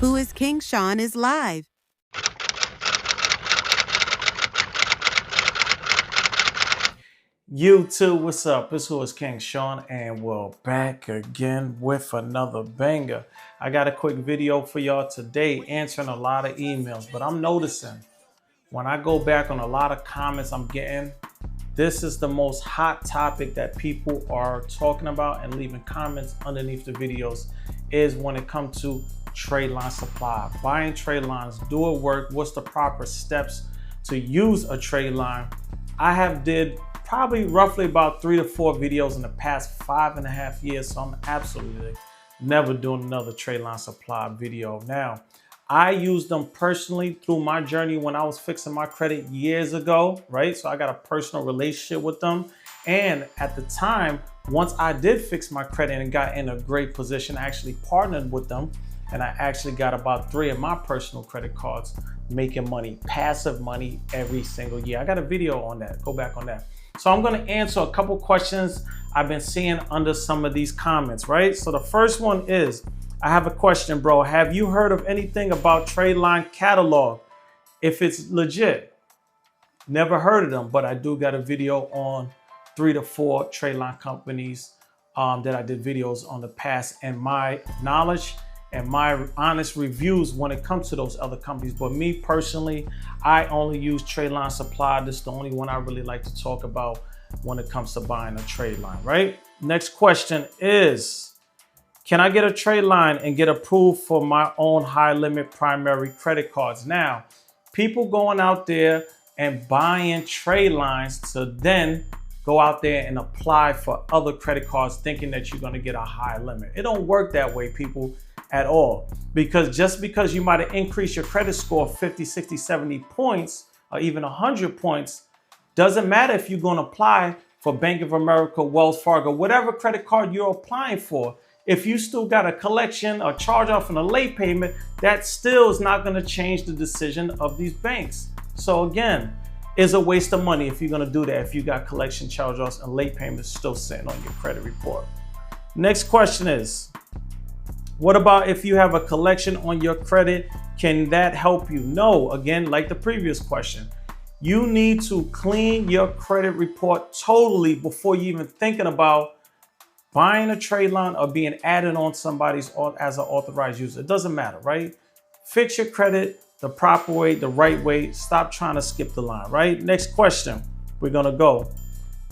Who is King Sean is live. YouTube, what's up? This is King Sean, and we're back again with another banger. I got a quick video for y'all today answering a lot of emails, but I'm noticing when I go back on a lot of comments I'm getting, this is the most hot topic that people are talking about and leaving comments underneath the videos is when it comes to trade line supply. Buying trade lines, do it work? What's the proper steps to use a trade line? I have did probably roughly about 3 to 4 videos in the past 5.5 years. So I'm absolutely never doing another trade line supply video. Now, I used them personally through my journey when I was fixing my credit years ago, right? So I got a personal relationship with them. And at the time, once I did fix my credit and got in a great position, I actually partnered with them. And I actually got about 3 of my personal credit cards making money, passive money every single year. I got a video on that. Go back on that. So I'm going to answer a couple questions I've been seeing under some of these comments, right? So the first one is, I have a question, bro. Have you heard of anything about trade line catalog? If it's legit, never heard of them, but I do got a video on 3 to 4 trade line companies that I did videos on the past, and my knowledge and my honest reviews when it comes to those other companies. But me personally, I only use Trade Line Supply. This is the only one I really like to talk about when it comes to buying a trade line, right? Next question is, can I get a trade line and get approved for my own high limit primary credit cards? Now, people going out there and buying trade lines to then go out there and apply for other credit cards thinking that you're gonna get a high limit. It don't work that way, people, at all. Because just because you might have increased your credit score 50, 60, 70 points, or even 100 points, doesn't matter if you're gonna apply for Bank of America, Wells Fargo, whatever credit card you're applying for. If you still got a collection, a charge off, and a late payment, that still is not gonna change the decision of these banks. So again, it's a waste of money if you're gonna do that, if you got collection, charge offs, and late payments still sitting on your credit report. Next question is, what about if you have a collection on your credit? Can that help you? No, again, like the previous question, you need to clean your credit report totally before you even thinking about buying a trade line or being added on somebody's as an authorized user. It doesn't matter, right? Fix your credit the proper way, the right way. Stop trying to skip the line, right? Next question, we're gonna go.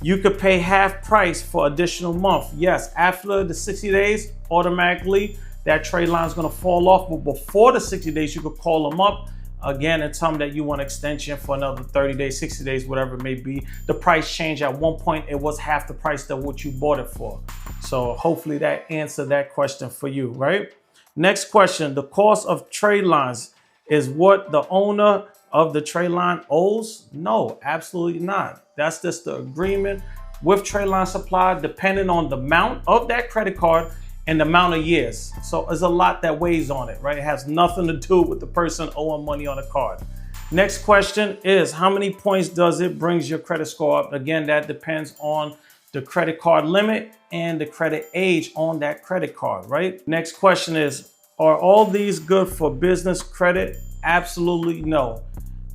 You could pay half price for additional month. Yes, after the 60 days, automatically that trade line is going to fall off. But before the 60 days, you could call them up again and tell them that you want extension for another 30 days, 60 days, whatever it may be. The price changed. At one point, it was half the price of what you bought it for. So hopefully that answered that question for you, right? Next question, the cost of trade lines is what the owner of the trade line owes? No, absolutely not. That's just the agreement with Trade Line Supply, depending on the amount of that credit card and the amount of years. So there's a lot that weighs on it, right? It has nothing to do with the person owing money on a card. Next question is, how many points does it brings your credit score up? Again, that depends on the credit card limit and the credit age on that credit card, right? Next question is, are all these good for business credit? Absolutely no.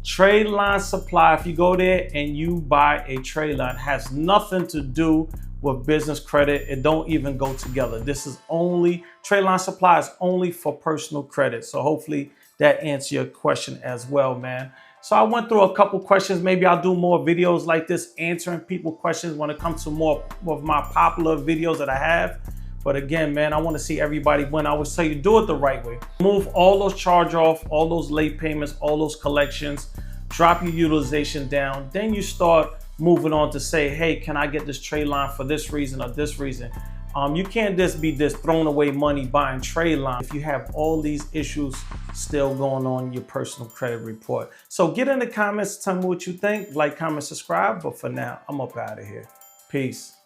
Trade Line Supply, if you go there and you buy a trade line, has nothing to do with business credit. It don't even go together. This is only, Trade Line Supply is only for personal credit. So hopefully that answers your question as well, man. So I went through a couple questions. Maybe I'll do more videos like this, answering people questions when it comes to more of my popular videos that I have. But again, man, I want to see everybody win. I always tell you, do it the right way. Move all those charge off, all those late payments, all those collections, drop your utilization down. Then you start moving on to say, hey, can I get this trade line for this reason or this reason? You can't just be throwing away money buying trade line if you have all these issues still going on in your personal credit report. So get in the comments, tell me what you think, like, comment, subscribe. But for now, I'm up out of here. Peace.